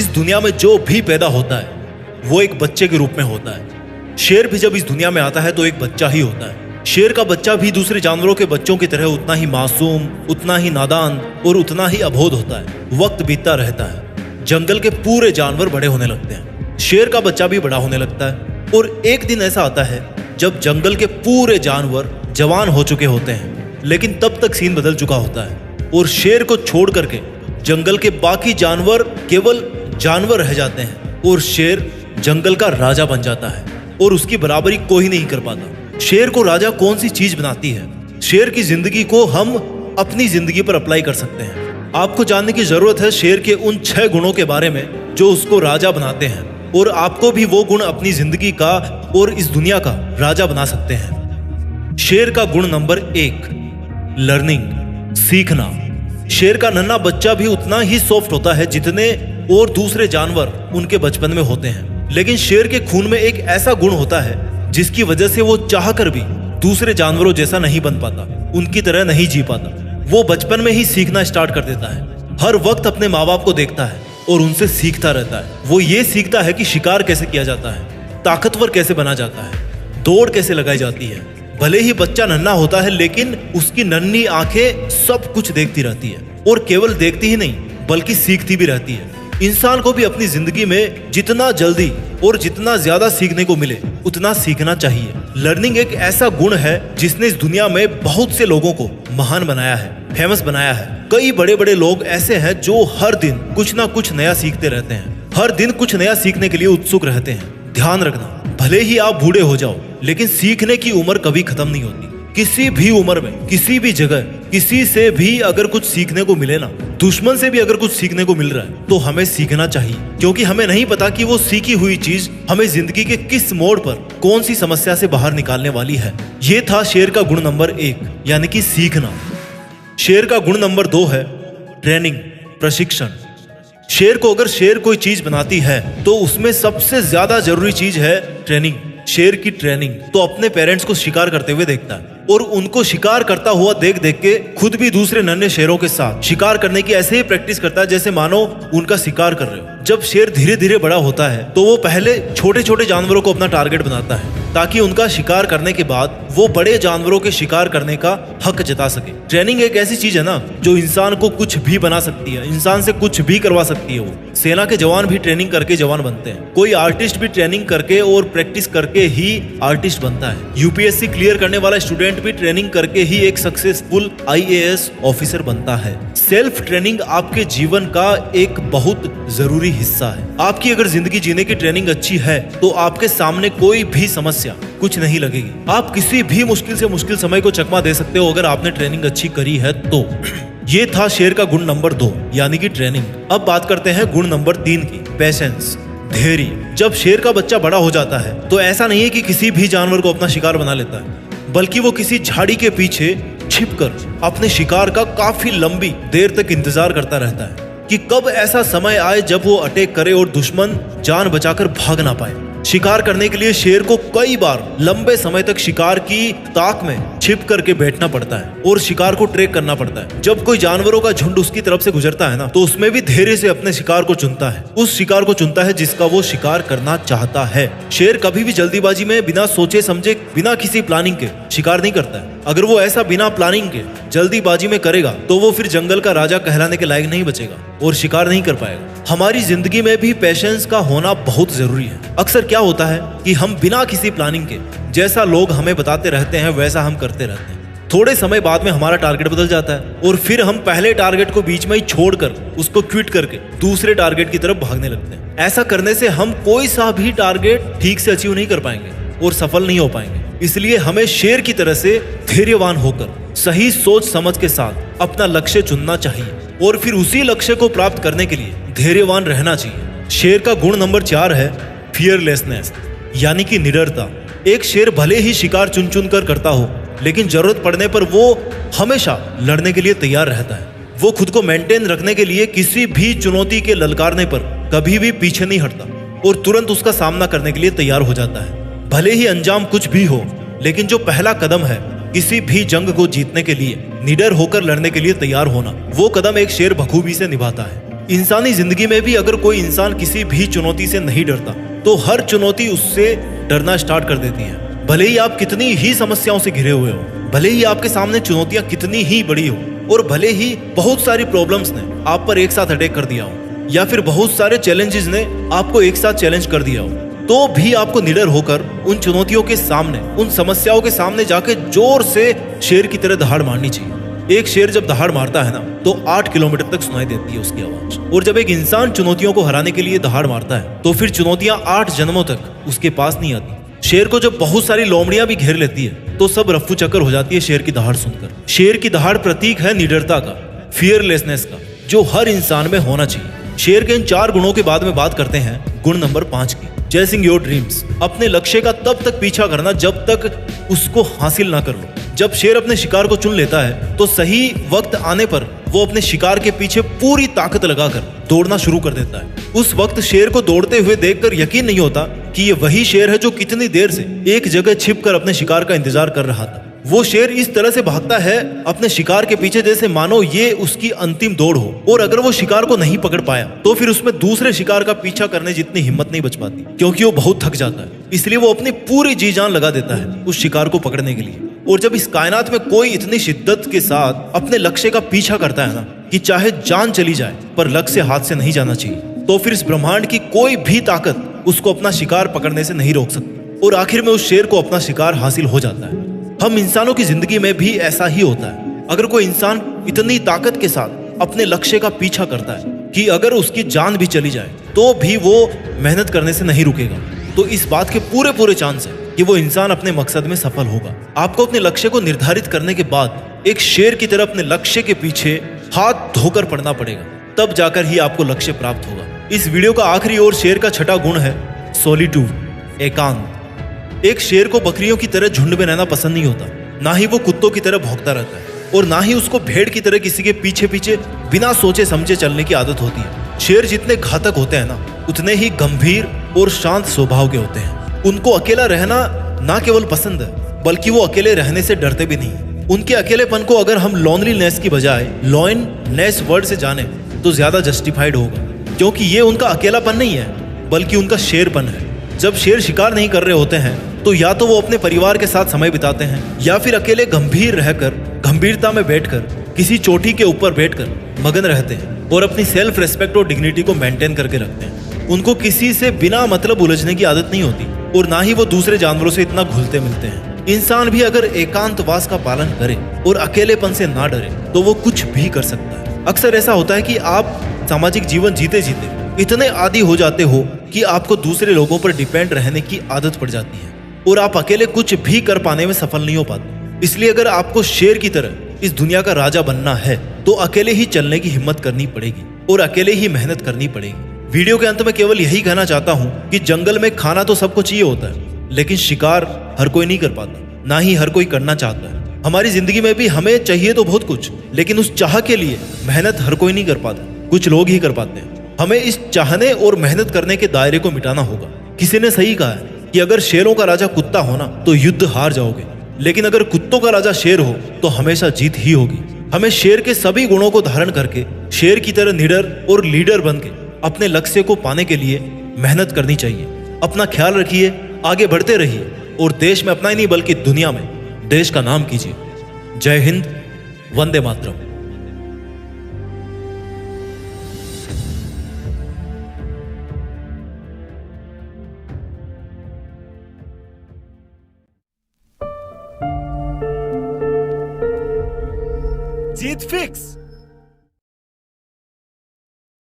इस दुनिया में जो भी पैदा होता है वो एक बच्चे के रूप में होता है। शेर भी जब इस दुनिया में आता है तो एक बच्चा ही होता है। शेर का बच्चा भी दूसरे जानवरों के बच्चों की तरह उतना ही मासूम, उतना ही नादान और उतना ही अबोध होता है। वक्त बीतता रहता है, जंगल के पूरे जानवर बड़े होने लगते हैं, शेर का बच्चा भी बड़ा होने लगता है। और एक दिन ऐसा आता है जब जंगल के पूरे जानवर जवान हो चुके होते हैं, लेकिन तब तक सीन बदल चुका होता है और शेर को छोड़ करके जंगल के बाकी जानवर केवल जानवर रह जाते हैं और शेर जंगल का राजा बन जाता है और उसकी बराबरी कोई नहीं कर पाता। शेर को राजा कौन सी चीज बनाती है? शेर की जिंदगी को हम अपनी जिंदगी पर अप्लाई कर सकते हैं। आपको जानने की जरूरत है शेर के उन 6 गुणों के बारे में जो उसको राजा बनाते हैं, और आपको भी वो गुण अपनी जिंदगी का और इस दुनिया का राजा बना सकते हैं। शेर का गुण नंबर 1, लर्निंग, सीखना। शेर का नन्हा बच्चा भी उतना ही सॉफ्ट होता है जितने और दूसरे जानवर उनके बचपन में होते हैं, लेकिन शेर के खून में एक ऐसा गुण होता है जिसकी वजह से वो चाहकर भी दूसरे जानवरों जैसा नहीं बन पाता, उनकी तरह नहीं जी पाता। वो बचपन में ही सीखना स्टार्ट कर देता है, हर वक्त अपने माँ बाप को देखता है और उनसे सीखता रहता है। वो ये सीखता है कि शिकार कैसे किया जाता है, ताकतवर कैसे बना जाता है, दौड़ कैसे लगाई जाती है। भले ही बच्चा नन्हा होता है लेकिन उसकी नन्ही आंखें सब कुछ देखती रहती है, और केवल देखती ही नहीं बल्कि सीखती भी रहती है। इंसान को भी अपनी जिंदगी में जितना जल्दी और जितना ज्यादा सीखने को मिले उतना सीखना चाहिए। लर्निंग एक ऐसा गुण है जिसने इस दुनिया में बहुत से लोगों को महान बनाया है, फेमस बनाया है। कई बड़े बड़े लोग ऐसे हैं जो हर दिन कुछ ना कुछ नया सीखते रहते हैं, हर दिन कुछ नया सीखने के लिए उत्सुक रहते हैं। ध्यान रखना, भले ही आप बूढ़े हो जाओ लेकिन सीखने की उम्र कभी खत्म नहीं होती। किसी भी उम्र में, किसी भी जगह, किसी से भी अगर कुछ सीखने को मिले ना, दुश्मन से भी अगर कुछ सीखने को मिल रहा है तो हमें सीखना चाहिए, क्योंकि हमें नहीं पता कि वो सीखी हुई चीज हमें जिंदगी के किस मोड़ पर कौन सी समस्या से बाहर निकालने वाली है। ये था शेर का गुण नंबर 1, यानी कि सीखना। शेर का गुण नंबर 2 है ट्रेनिंग, प्रशिक्षण। शेर को अगर शेर कोई चीज बनाती है तो उसमें सबसे ज्यादा जरूरी चीज है ट्रेनिंग। शेर की ट्रेनिंग तो अपने पेरेंट्स को शिकार करते हुए देखता है और उनको शिकार करता हुआ देख देख के खुद भी दूसरे नन्हे शेरों के साथ शिकार करने की ऐसे ही प्रैक्टिस करता है जैसे मानो उनका शिकार कर रहे हो। जब शेर धीरे धीरे बड़ा होता है तो वो पहले छोटे छोटे जानवरों को अपना टारगेट बनाता है ताकि उनका शिकार करने के बाद वो बड़े जानवरों के शिकार करने का हक जता सके। ट्रेनिंग एक ऐसी चीज है ना जो इंसान को कुछ भी बना सकती है, इंसान से कुछ भी करवा सकती है। वो सेना के जवान भी ट्रेनिंग करके जवान बनते हैं, कोई आर्टिस्ट भी ट्रेनिंग करके और प्रैक्टिस करके ही आर्टिस्ट बनता है। यूपीएससी क्लियर करने वाला स्टूडेंट भी ट्रेनिंग करके ही एक सक्सेसफुल आईएएस ऑफिसर बनता है। सेल्फ ट्रेनिंग आपके जीवन का एक बहुत जरूरी हिस्सा है। आपकी अगर जिंदगी जीने की ट्रेनिंग अच्छी है तो आपके सामने कोई भी समस्या कुछ नहीं लगेगी। आप किसी भी मुश्किल से मुश्किल समय को चकमा दे सकते हो अगर आपने ट्रेनिंग अच्छी करी है तो। ये था शेर का गुण नंबर 2, यानी कि ट्रेनिंग। अब बात करते हैं गुण नंबर 3 की, पेशेंस, धैर्य। जब शेर का बच्चा बड़ा हो जाता है तो ऐसा नहीं है कि किसी भी जानवर को अपना शिकार बना लेता है, बल्कि वो किसी झाड़ी के पीछे छिपकर अपने शिकार का काफी लंबी देर तक इंतजार करता रहता है कि कब ऐसा समय आए जब वो अटैक करे और दुश्मन जान बचाकर भाग ना पाए। शिकार करने के लिए शेर को कई बार लंबे समय तक शिकार की ताक में छिप करके बैठना पड़ता है और शिकार को ट्रैक करना पड़ता है। जब कोई जानवरों का झुंड उसकी तरफ से गुजरता है ना तो उसमें भी धैर्य से अपने शिकार को चुनता है, उस शिकार को चुनता है जिसका वो शिकार करना चाहता है। शेर कभी भी जल्दीबाजी में बिना सोचे समझे, बिना किसी प्लानिंग के शिकार नहीं करता है। अगर वो ऐसा बिना प्लानिंग के जल्दीबाजी में करेगा तो वो फिर जंगल का राजा कहलाने के लायक नहीं बचेगा और शिकार नहीं कर पाएगा। हमारी जिंदगी में भी पेशेंस का होना बहुत जरूरी है। अक्सर क्या होता है कि हम बिना किसी प्लानिंग के जैसा लोग हमें बताते रहते हैं वैसा हम करते रहते हैं। थोड़े समय बाद में हमारा टारगेट बदल जाता है और फिर हम पहले टारगेट को बीच में ही छोड़कर उसको क्विट करके दूसरे टारगेट की तरफ भागने लगते हैं। ऐसा करने से हम कोई सा भी टारगेट ठीक से अचीव नहीं कर पाएंगे और सफल नहीं हो पाएंगे। इसलिए हमें शेर की तरह से धैर्यवान होकर सही सोच समझ के साथ अपना लक्ष्य चुनना चाहिए और फिर उसी लक्ष्य को प्राप्त करने के लिए धैर्यवान रहना चाहिए। शेर का गुण नंबर 4 है फियरलेसनेस, यानी कि निडरता। एक शेर भले ही शिकार चुन चुन कर करता हो लेकिन जरूरत पड़ने पर वो हमेशा लड़ने के लिए तैयार रहता है। वो खुद को मेंटेन रखने के लिए किसी भी चुनौती के ललकारने पर कभी भी पीछे नहीं हटता और तुरंत उसका सामना करने के लिए तैयार हो जाता है। भले ही अंजाम कुछ भी हो, लेकिन जो पहला कदम है किसी भी जंग को जीतने के लिए निडर होकर लड़ने के लिए तैयार होना, वो कदम एक शेर बखूबी से निभाता है। इंसानी जिंदगी में भी अगर कोई इंसान किसी भी चुनौती से नहीं डरता तो हर चुनौती उससे डरना स्टार्ट कर देती है। भले ही आप कितनी ही समस्याओं से घिरे हुए हो, भले ही आपके सामने चुनौतियां कितनी ही बड़ी हो, और भले ही बहुत सारी प्रॉब्लम्स ने आप पर एक साथ अटैक कर दिया हो, या फिर बहुत सारे चैलेंजेस ने आपको एक साथ चैलेंज कर दिया हो, तो भी आपको निडर होकर उन चुनौतियों के सामने, उन समस्याओं के सामने जाके जोर से शेर की तरह दहाड़ मारनी चाहिए। एक शेर जब दहाड़ मारता है ना तो 8 किलोमीटर तक सुनाई देती है उसकी आवाज। और जब एक इंसान चुनौतियों को हराने के लिए दहाड़ मारता है तो फिर चुनौतियां 8 जन्मों तक उसके पास नहीं आती। शेर को जब बहुत सारी लोमड़ियां भी घेर लेती है तो सब रफ्फू चक्कर हो जाती है शेर की दहाड़ सुनकर। शेर की दहाड़ प्रतीक है निडरता का, फियरलेसनेस का, जो हर इंसान में होना चाहिए। शेर के इन 4 गुणों के बाद में बात करते हैं गुण नंबर 5 की, चेसिंग योर ड्रीम्स। अपने लक्ष्य का तब तक पीछा करना जब तक उसको हासिल ना कर लो। जब शेर अपने शिकार को चुन लेता है तो सही वक्त आने पर वो अपने शिकार के पीछे पूरी ताकत लगाकर दौड़ना शुरू कर देता है। उस वक्त शेर को दौड़ते हुए देखकर यकीन नहीं होता कि ये वही शेर है जो कितनी देर से एक जगह छिपकर अपने शिकार का इंतजार कर रहा था। वो शेर इस तरह से भागता है अपने शिकार के पीछे जैसे मानो ये उसकी अंतिम दौड़ हो, और अगर वो शिकार को नहीं पकड़ पाया तो फिर उसमें दूसरे शिकार का पीछा करने जितनी हिम्मत नहीं बच पाती, क्योंकि वो बहुत थक जाता है। इसलिए वो अपनी पूरी जी जान लगा देता है उस शिकार को पकड़ने के लिए। और जब इस कायनात में कोई इतनी शिद्दत के साथ अपने लक्ष्य का पीछा करता है ना कि चाहे जान चली जाए पर लक्ष्य हाथ से नहीं जाना चाहिए, तो फिर इस ब्रह्मांड की कोई भी ताकत उसको अपना शिकार पकड़ने से नहीं रोक सकती, और आखिर में उस शेर को अपना शिकार हासिल हो जाता है। हम इंसानों की जिंदगी में भी ऐसा ही होता है। अगर कोई इंसान इतनी ताकत के साथ अपने लक्ष्य का पीछा करता है कि अगर उसकी जान भी चली जाए तो भी वो मेहनत करने से नहीं रुकेगा, तो इस बात के पूरे चांस है कि वो इंसान अपने मकसद में सफल होगा। आपको अपने लक्ष्य को निर्धारित करने के बाद एक शेर की तरह अपने लक्ष्य के पीछे हाथ धोकर पड़ना पड़ेगा, तब जाकर ही आपको लक्ष्य प्राप्त होगा। इस वीडियो का आखिरी और शेर का छठा गुण है सॉलिट्यूड, एकांत। एक शेर को बकरियों की तरह झुंड में रहना पसंद नहीं होता, ना ही वो कुत्तों की तरह भौंकता रहता है, और ना ही उसको भेड़ की तरह किसी के पीछे पीछे बिना सोचे समझे चलने की आदत होती है। शेर जितने घातक होते हैं ना उतने ही गंभीर और शांत स्वभाव के होते हैं। उनको अकेला रहना ना केवल पसंद है बल्कि वो अकेले रहने से डरते भी नहीं। उनके अकेलेपन को अगर हम लोनलीनेस की बजाय लॉयननेस वर्ड से जाने तो ज्यादा जस्टिफाइड होगा, क्योंकि ये उनका अकेलापन नहीं है बल्कि उनका शेरपन है। जब शेर शिकार नहीं कर रहे होते हैं तो या तो वो अपने परिवार के साथ समय बिताते हैं या फिर अकेले गंभीर रहकर, गंभीरता में बैठकर, किसी चोटी के ऊपर बैठकर मगन रहते हैं और अपनी सेल्फ रेस्पेक्ट और डिग्निटी को मेंटेन करके रखते हैं। उनको किसी से बिना मतलब उलझने की आदत नहीं होती, और ना ही वो दूसरे जानवरों से इतना घुलते मिलते हैं। इंसान भी अगर एकांतवास का पालन करे और अकेलेपन से ना डरे तो वो कुछ भी कर सकता है। अक्सर ऐसा होता है कि आप सामाजिक जीवन जीते जीते इतने आदी हो जाते हो कि आपको दूसरे लोगों पर डिपेंड रहने की आदत पड़ जाती है और आप अकेले कुछ भी कर पाने में सफल नहीं हो पाते। इसलिए अगर आपको शेर की तरह इस दुनिया का राजा बनना है तो अकेले ही चलने की हिम्मत करनी पड़ेगी और अकेले ही मेहनत करनी पड़ेगी। वीडियो के अंत में केवल यही कहना चाहता हूँ कि जंगल में खाना तो सबको चाहिए होता है, लेकिन शिकार हर कोई नहीं कर पाता, ना ही हर कोई करना चाहता है। हमारी जिंदगी में भी हमें चाहिए तो बहुत कुछ, लेकिन उस चाह के लिए मेहनत हर कोई नहीं कर पाता, कुछ लोग ही कर पाते हैं। हमें इस चाहने और मेहनत करने के दायरे को मिटाना होगा। किसी ने सही कहा है कि अगर शेरों का राजा कुत्ता हो ना तो युद्ध हार जाओगे, लेकिन अगर कुत्तों का राजा शेर हो तो हमेशा जीत ही होगी। हमें शेर के सभी गुणों को धारण करके शेर की तरह निडर और लीडर बन के अपने लक्ष्य को पाने के लिए मेहनत करनी चाहिए। अपना ख्याल रखिए, आगे बढ़ते रहिए और देश में अपना ही नहीं बल्कि दुनिया में देश का नाम कीजिए। जय हिंद, वंदे मातरम। जीत फिक्स।